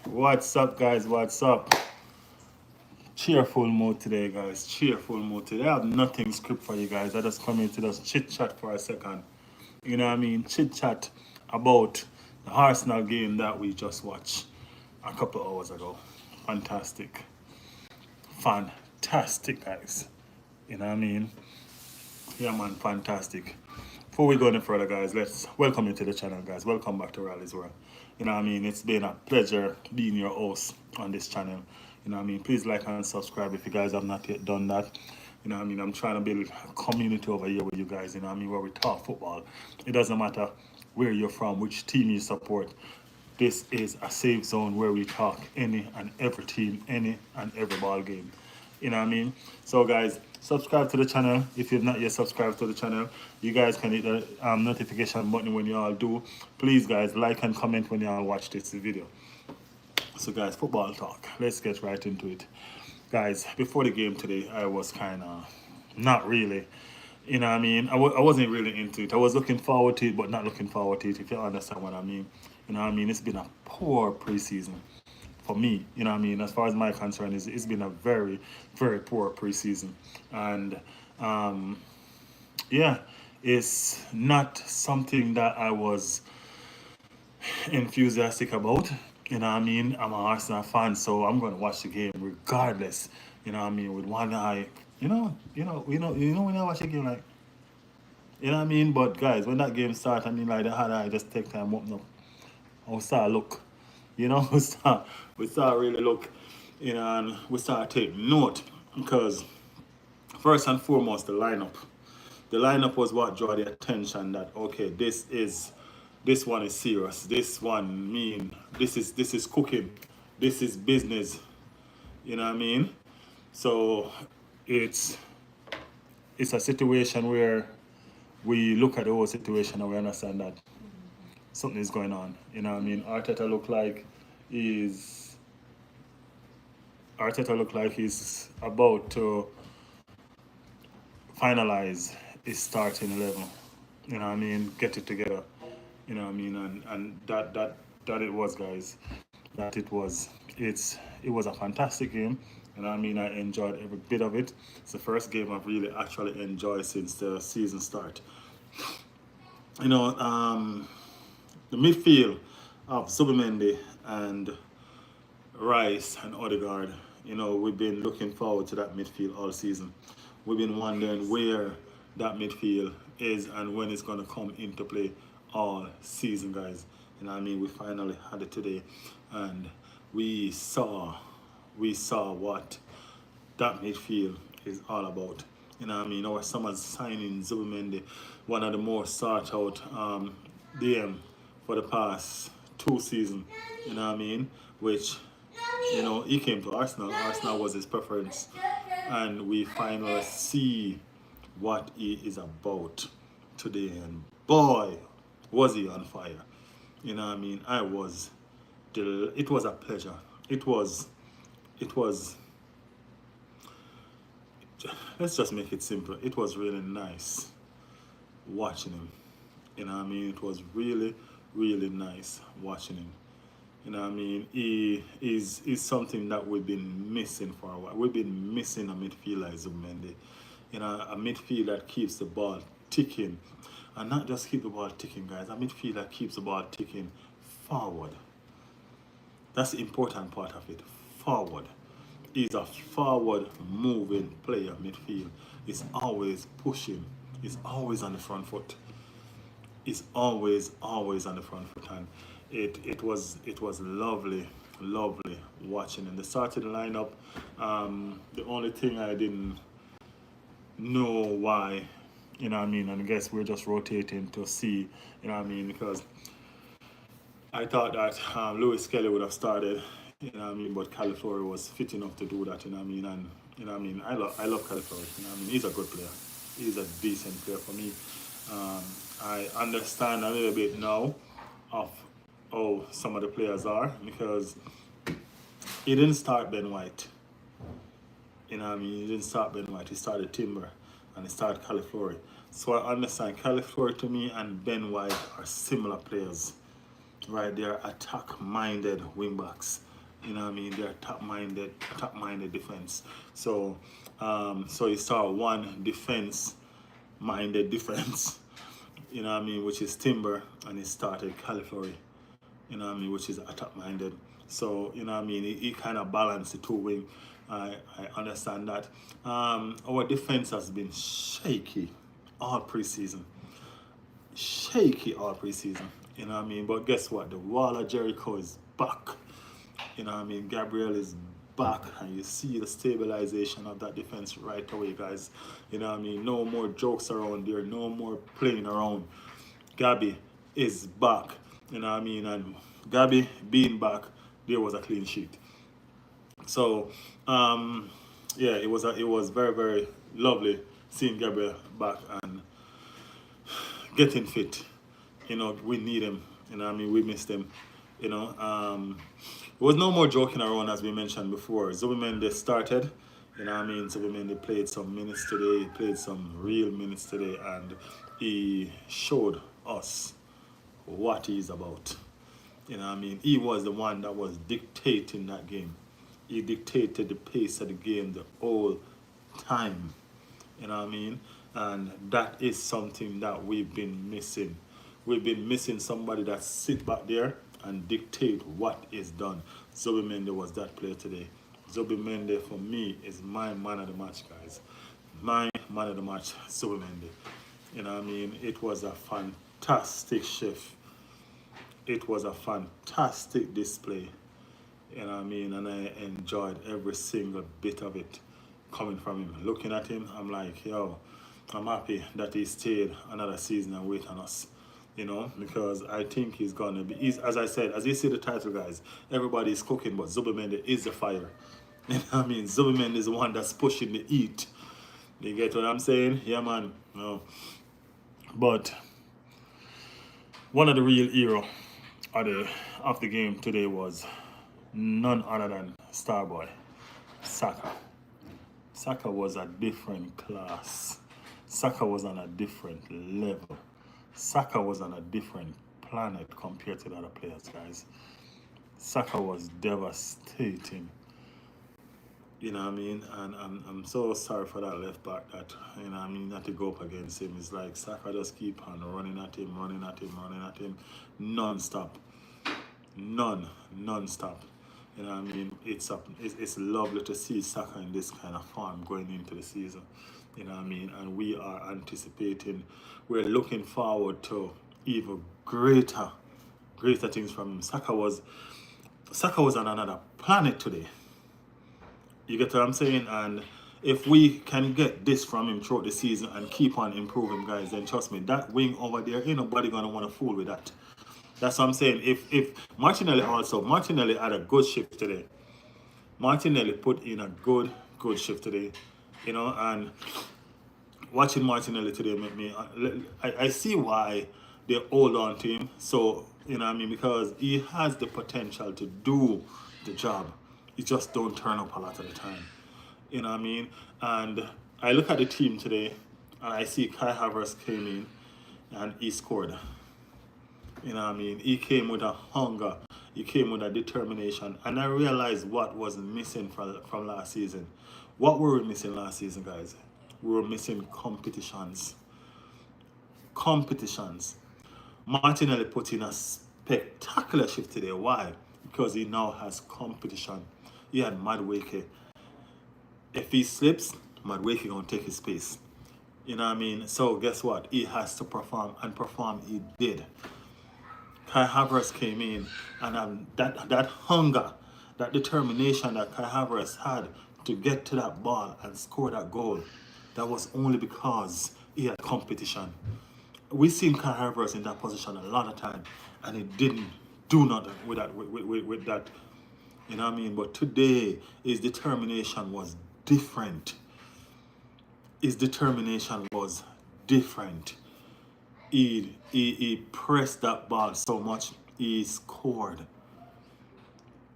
What's up, guys? What's up? Cheerful mood today, guys. Cheerful mood today. I have nothing script for you guys. I just come in to just chit chat for a second. You know what I mean? Chit chat about the Arsenal game that we just watched a couple of hours ago. Fantastic. Fantastic, guys. You know what I mean? Yeah, man, fantastic. Before we go any further, guys, let's welcome you to the channel, guys. Welcome back to Rally's World. You know what I mean? It's been a pleasure being your host on this channel. You know what I mean? Please like and subscribe if you guys have not yet done that. You know what I mean? I'm trying to build a community over here with you guys, you know what I mean, where we talk football. It doesn't matter where you're from, which team you support. This is a safe zone where we talk any and every team, any and every ball game. You know what I mean? So, guys, subscribe to the channel if you've not yet subscribed to the channel. You guys can hit the notification button when you all do. Please, guys, like and comment when you all watch this video. So, guys, football talk. Let's get right into it. Guys, before the game today, I was kind of not really. You know what I mean? I wasn't really into it. I was looking forward to it, but not looking forward to it, if you understand what I mean. You know what I mean? It's been a poor preseason for me. You know what I mean? As far as my concern is, it's been a very, very poor preseason. And yeah, it's not something that I was enthusiastic about. You know what I mean? I'm an Arsenal fan, so I'm going to watch the game regardless. You know what I mean? With one eye. You know when I watch a game, like, you know what I mean? But guys, when that game starts, I mean, like, the hard eye just take time open up. I start look. You know, we start really look, you know, and we start take note because first and foremost, the lineup. The lineup was what drew the attention that okay, this one is serious. This one mean this is cooking. This is business. You know what I mean? So it's it's a situation where we look at the whole situation and we understand that something is going on. You know what I mean? He's Arteta look like he's about to finalize his starting 11. You know what I mean? Get it together. You know what I mean? And that it was, guys. That it was. It was a fantastic game. You know what I mean? I enjoyed every bit of it. It's the first game I've really actually enjoyed since the season start. You know, the midfield of Zubimendi and Rice and Odegaard, you know, we've been looking forward to that midfield all season. We've been wondering where that midfield is and when it's going to come into play all season, guys. You know what I mean? We finally had it today, and we saw what that midfield is all about. You know what I mean? Our summer signing Zubimendi, one of the more sought out DM for the past 2 seasons. You know what I mean? Which, you know, he came to Arsenal. Arsenal was his preference, and we finally see what he is about today. And boy, was he on fire! You know what I mean? It was a pleasure. It was. It was. Let's just make it simple. It was really nice watching him. You know what I mean? It was really, really nice watching him. You know what I mean? He is something that we've been missing for a while. We've been missing a midfield like Zubimendi. You know, a midfield that keeps the ball ticking. And not just keep the ball ticking, guys. A midfield that keeps the ball ticking forward. That's the important part of it. Forward. He's a forward moving player midfield. He's always pushing. He's always on the front foot. He's always on the front foot, and it was lovely watching him. The starting lineup. The only thing I didn't know why, you know what I mean, and I guess we're just rotating to see, you know what I mean, because I thought that Lewis Kelly would have started, you know what I mean, but Califori was fit enough to do that, you know what I mean, and you know what I mean, I love Califori, you know what I mean, he's a good player, he's a decent player for me. I understand a little bit now of how some of the players are because he didn't start Ben White. You know what I mean? He didn't start Ben White. He started Timber and he started Califori. So I understand Califori to me and Ben White are similar players. Right? They are attack-minded wingbacks. You know what I mean? They're top-minded defense. So, so you start one defense-minded defense. You know what I mean? Which is Timber, and he started Califori. You know what I mean? Which is attack-minded. So you know what I mean? He kind of balanced the two wing. I understand that. Our defense has been shaky all preseason. Shaky all preseason. You know what I mean? But guess what? The wall of Jericho is back. You know what I mean? Gabriel is back, and you see the stabilization of that defense right away, guys. You know what I mean? No more jokes around there, no more playing around. Gabby is back. You know what I mean? And Gabby being back, there was a clean sheet. So, yeah, it was very, very lovely seeing Gabriel back and getting fit. You know, we need him. You know what I mean? We missed him. You know, there was no more joking around, as we mentioned before. Zubimendi started. You know what I mean? Zubimendi played some minutes today. He played some real minutes today, and he showed us what he's about. You know what I mean? He was the one that was dictating that game. He dictated the pace of the game the whole time. You know what I mean? And that is something that we've been missing. We've been missing somebody that sit back there and dictate what is done. Zubimendi was that player today. Zubimendi, for me, is my man of the match, guys. My man of the match, Zubimendi. You know what I mean? It was a fantastic shift. It was a fantastic display. You know what I mean? And I enjoyed every single bit of it coming from him. Looking at him, I'm like, yo, I'm happy that he stayed another season and wait on us. You know, because I think he's gonna be, as I said, as you see the title, guys, everybody's cooking, but Zubimendi is the fire. You know what I mean? Zubimendi is the one that's pushing the heat. You get what I'm saying? Yeah, man. No. But one of the real hero of the game today was none other than Starboy, Saka. Saka was a different class. Saka was on a different level. Saka was on a different planet compared to the other players, guys. Saka was devastating. You know what I mean? And I'm so sorry for that left back that, you know what I mean, not to go up against him. It's like Saka just keep on running at him, non-stop. Non-stop. You know what I mean? It's lovely to see Saka in this kind of form going into the season. You know what I mean? And we are anticipating, we're looking forward to even greater things from him. Saka was on another planet today. You get what I'm saying? And if we can get this from him throughout the season and keep on improving, guys, then trust me, that wing over there, ain't nobody gonna want to fool with that. That's what I'm saying. If Martinelli had a good shift today. Martinelli put in a good shift today. You know, and watching Martinelli today make me, I see why they hold on to him. So, you know what I mean? Because he has the potential to do the job. He just don't turn up a lot of the time. You know what I mean? And I look at the team today, and I see Kai Havertz came in, and he scored. You know what I mean? He came with a hunger. He came with a determination. And I realized what was missing from last season. What were we missing last season, guys? We were missing competitions. Martinelli put in a spectacular shift today. Why? Because he now has competition. He had Madueke. If he slips, Madueke gonna take his space. You know what I mean? So guess what? He has to perform, and perform he did. Kai Havertz came in, and that hunger, that determination that Kai Havertz had to get to that ball and score that goal, that was only because he had competition. We've seen Kai Havertz in that position a lot of time, and he didn't do nothing with that. With that, you know what I mean? But today, his determination was different. He pressed that ball so much, he scored.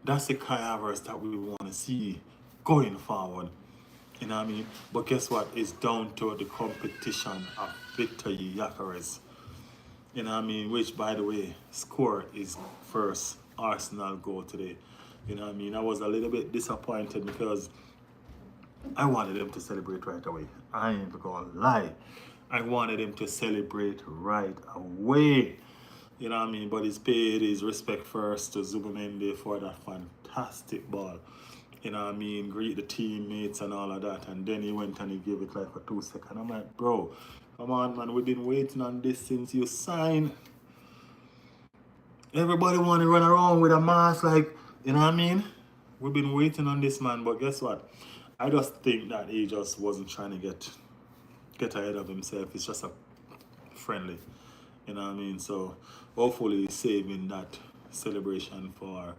That's the Kai Havertz that we want to see going forward. You know what I mean? But guess what? It's down to the competition of Victor Gyokeres. You know what I mean? Which, by the way, score is first Arsenal goal today. You know what I mean? I was a little bit disappointed because I wanted him to celebrate right away. I ain't gonna lie. I wanted him to celebrate right away. You know what I mean? But he's paid his respect first to Zubimendi for that fantastic ball. You know what I mean? Greet the teammates and all of that. And then he went and he gave it like for 2 seconds. I'm like, bro, come on, man. We've been waiting on this since you signed. Everybody want to run around with a mask, like, you know what I mean? We've been waiting on this, man. But guess what? I just think that he just wasn't trying to get ahead of himself. It's just a friendly, you know what I mean? So hopefully he's saving that celebration for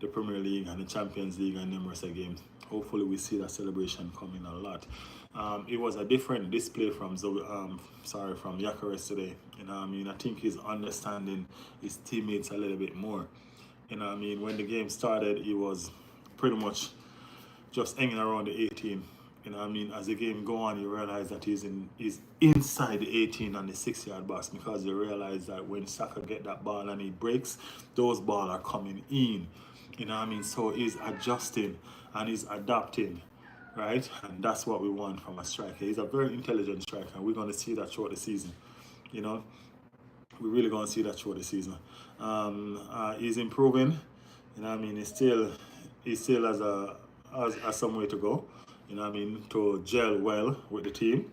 the Premier League and the Champions League and numerous games. Hopefully we see that celebration coming a lot. It was a different display from from gyokeres today. You know what I mean? I think he's understanding his teammates a little bit more. You know what I mean? When the game started, he was pretty much just hanging around the 18. You know what I mean? As the game go on, you realize that he's inside the 18 and the 6-yard box, because you realize that when Saka get that ball and he breaks, those balls are coming in. You know what I mean? So he's adjusting and he's adapting, right? And that's what we want from a striker. He's a very intelligent striker, and we're going to see that throughout the season. You know, we're really going to see that throughout the season. He's improving. You know what I mean? He still has some way to go. You know what I mean? To gel well with the team,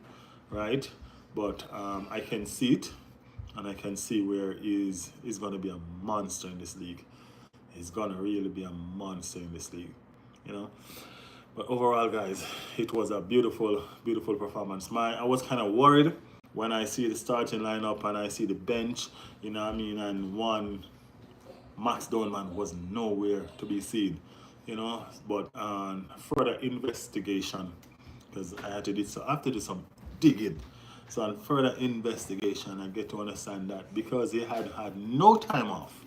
right? But I can see it, and I can see where he's going to be a monster in this league. He's going to really be a monster in this league, you know? But overall, guys, it was a beautiful, beautiful performance. I was kind of worried when I see the starting lineup and I see the bench, you know what I mean? And one, Max Doneman was nowhere to be seen, you know? But further investigation, because I have to do some digging. So on further investigation, I get to understand that because he had no time off.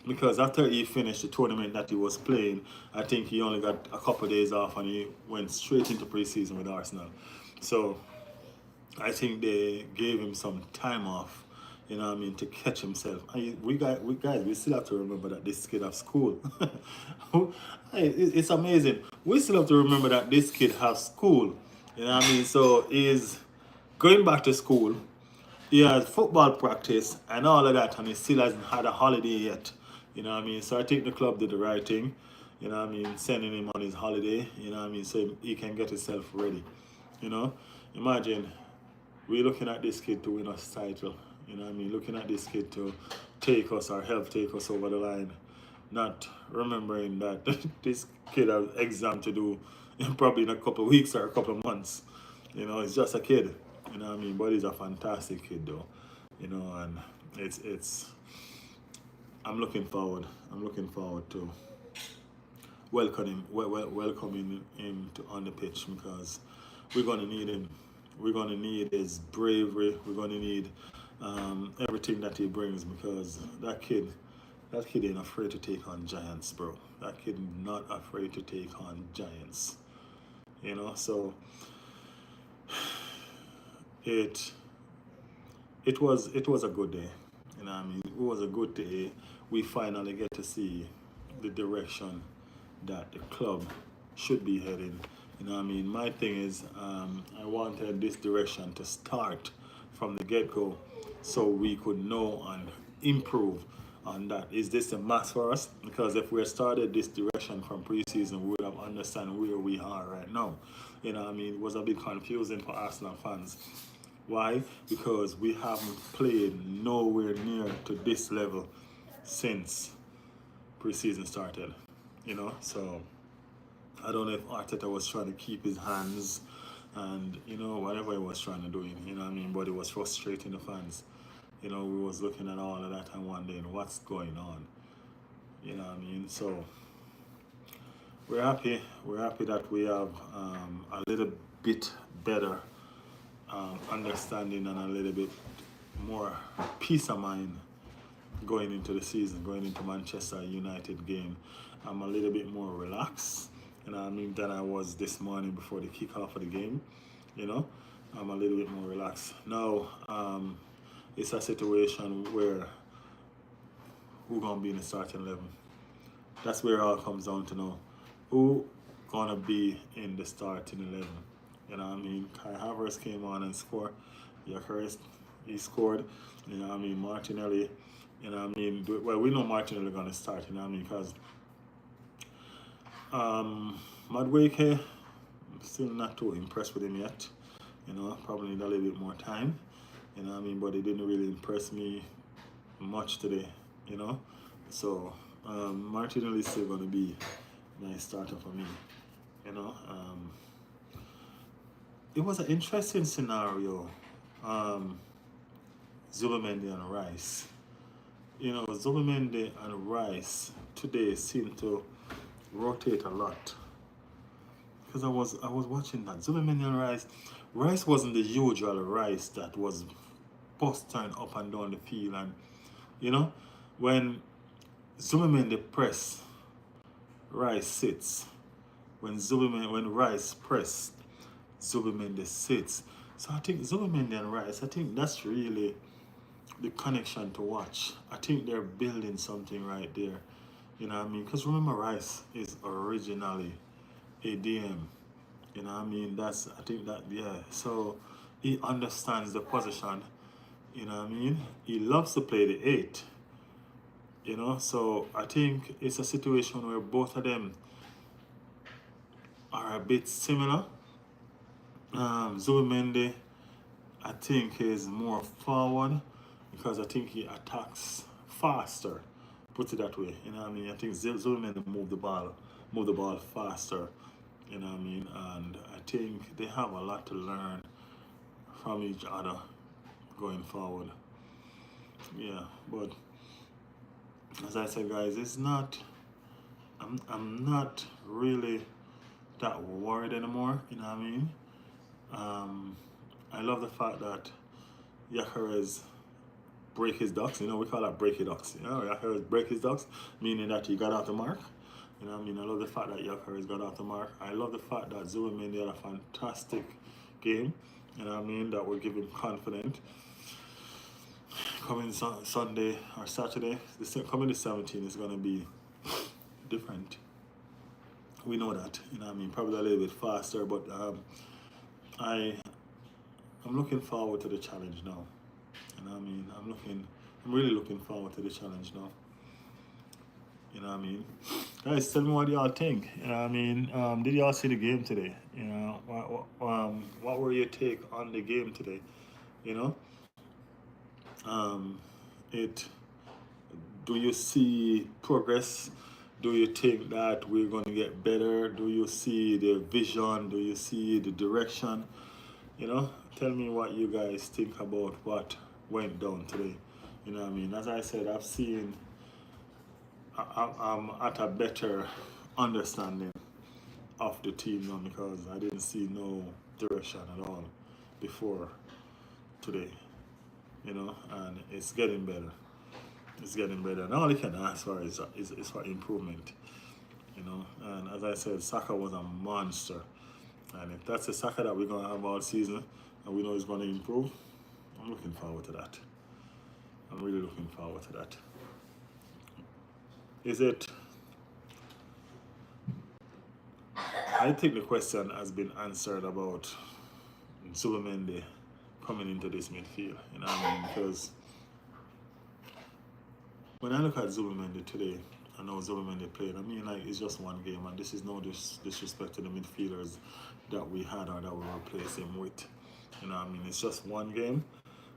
Because after he finished the tournament that he was playing, I think he only got a couple of days off and he went straight into preseason with Arsenal. So I think they gave him some time off, you know what I mean, to catch himself. We still have to remember that this kid has school. It's amazing. We still have to remember that this kid has school, you know what I mean. So he's going back to school. He has football practice and all of that, and he still hasn't had a holiday yet. You know what I mean? So I think the club did the right thing, you know what I mean, sending him on his holiday, you know what I mean, so he can get himself ready. You know? Imagine we're looking at this kid to win us title. You know what I mean? Looking at this kid to take us or help take us over the line. Not remembering that this kid has exam to do probably in a couple of weeks or a couple of months. You know, it's just a kid. You know what I mean? But he's a fantastic kid though. You know, and it's I'm looking forward to welcoming him on the pitch, because we're gonna need him. We're gonna need his bravery. We're gonna need everything that he brings, because that kid ain't afraid to take on giants, bro. That kid not afraid to take on giants. You know, so it was a good day. You know what I mean? It was a good day. We finally get to see the direction that the club should be heading. You know what I mean? My thing is, I wanted this direction to start from the get-go so we could know and improve on that. Is this a must for us? Because if we had started this direction from preseason, we would have understand where we are right now. You know what I mean? It was a bit confusing for Arsenal fans. Why? Because we haven't played nowhere near to this level since preseason started. You know, so I don't know if Arteta was trying to keep his hands and, you know, whatever he was trying to do, you know what I mean? But it was frustrating the fans. You know, we was looking at all of that and wondering what's going on. You know what I mean? So we're happy. We're happy that we have a little bit better understanding and a little bit more peace of mind going into the season, going into Manchester United game. I'm a little bit more relaxed, you know what I mean, than I was this morning before the kickoff of the game. You know, I'm a little bit more relaxed now. It's a situation where who gonna be in the starting 11. That's where it all comes down to now. Who gonna be in the starting 11? You know what I mean? Kai Havertz came on and scored. Gyokeres, he scored. You know what I mean? Martinelli. You know what I mean? Well, we know Martinelli gonna start. You know what I mean? Because Madueke, I'm still not too impressed with him yet. You know, probably need a little bit more time. You know what I mean? But it didn't really impress me much today. You know, so Martinelli is still gonna be a nice starter for me. You know, it was an interesting scenario. Zubimendi and Rice. You know, Zubimendi and Rice today seem to rotate a lot. Because I was watching that. Zubimendi and Rice wasn't the usual Rice that was posting up and down the field. And you know, when Zubimendi press, Rice sits. When Rice press, Zubimendi sits. So I think Zubimendi and Rice, I think that's really the connection to watch. I think they're building something right there. You know what I mean? Because remember, Rice is originally a DM. You know what I mean? I think that, yeah. So he understands the position. You know what I mean? He loves to play the 8. You know, so I think it's a situation where both of them are a bit similar. Zubimendi, I think, is more forward because I think he attacks faster. Put it that way. You know what I mean? I think Zubimendi move the ball faster. You know what I mean? And I think they have a lot to learn from each other going forward. Yeah, but as I said, guys, it's not. I'm not really that worried anymore. You know what I mean? I love the fact that Gyokeres break his ducks. You know, we call that break his ducks. You know, Gyokeres break his ducks, meaning that he got off the mark. You know what I mean? I love the fact that Gyokeres got off the mark. I love the fact that Zubimendi had a fantastic game. You know what I mean? That will give him confidence. Coming Sunday or Saturday, coming the 17th is going to be different. We know that. You know what I mean? Probably a little bit faster, but I'm looking forward to the challenge now. You know what I mean? I'm really looking forward to the challenge now. You know what I mean? Guys, tell me what y'all think. You know what I mean? Did y'all see the game today? You know, what were your take on the game today? You know? Do you see progress? Do you think that we're going to get better? Do you see the vision? Do you see the direction? You know, tell me what you guys think about what went down today. You know what I mean? As I said, I'm at a better understanding of the team now because I didn't see no direction at all before today. You know, and it's getting better. It's getting better. And all you can ask for is for improvement. You know, and as I said, Saka was a monster. And if that's the Saka that we're going to have all season and we know he's going to improve, I'm looking forward to that. I'm really looking forward to that. I think the question has been answered about Zubimendi coming into this midfield. You know what I mean? Because when I look at Zubimendi today, I know Zubimendi played. I mean, like, it's just one game, and this is no disrespect to the midfielders that we had or that we replaced him with. You know what I mean? It's just one game,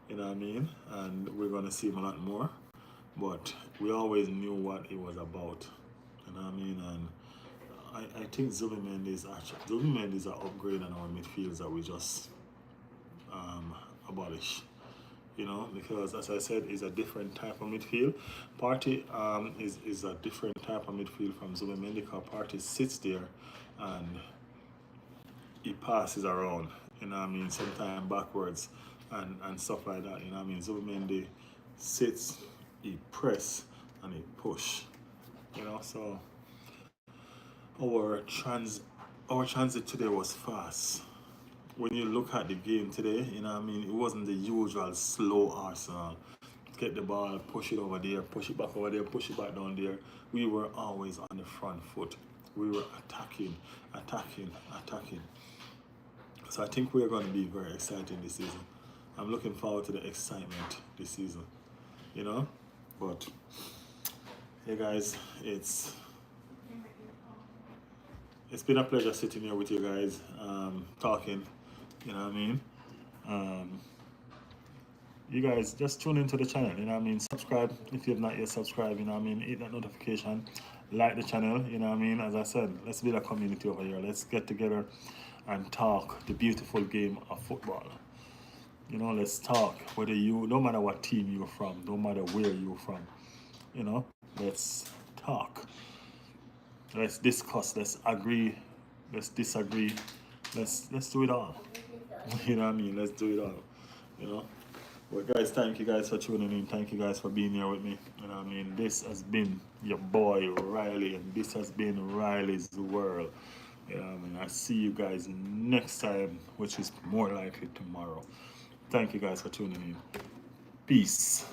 you know what I mean? And we're going to see him a lot more. But we always knew what it was about, you know what I mean? And I think Zubimendi is an upgrade on our midfields that we just abolish. You know, because as I said, it's a different type of midfield. Partey is a different type of midfield from Zubimendi because Partey sits there and he passes around, you know what I mean, sometimes backwards and stuff like that, you know what I mean. Zubimendi sits, he press and he push, you know. So our transit today was fast. When you look at the game today, you know what I mean, it wasn't the usual slow Arsenal get the ball, push it over there, push it back over there, push it back down there. We were always on the front foot. We were attacking, attacking, attacking. So I think we're going to be very exciting this season. I'm looking forward to the excitement this season, you know. But hey guys, it's been a pleasure sitting here with you guys, talking. You know what I mean? Um, you guys just tune into the channel. You know what I mean? Subscribe if you have not yet subscribed. You know what I mean? Hit that notification, like the channel. You know what I mean? As I said, let's build a community over here. Let's get together and talk the beautiful game of football. You know, let's talk. Whether you, no matter what team you're from, no matter where you're from, you know, let's talk. Let's discuss. Let's agree. Let's disagree. Let's do it all. You know what I mean? Let's do it all. You know. Well, guys, thank you guys for tuning in. Thank you guys for being here with me. You know what I mean? This has been your boy Riley, and this has been Riley's World. You know what I mean? I see you guys next time, which is more likely tomorrow. Thank you guys for tuning in. Peace.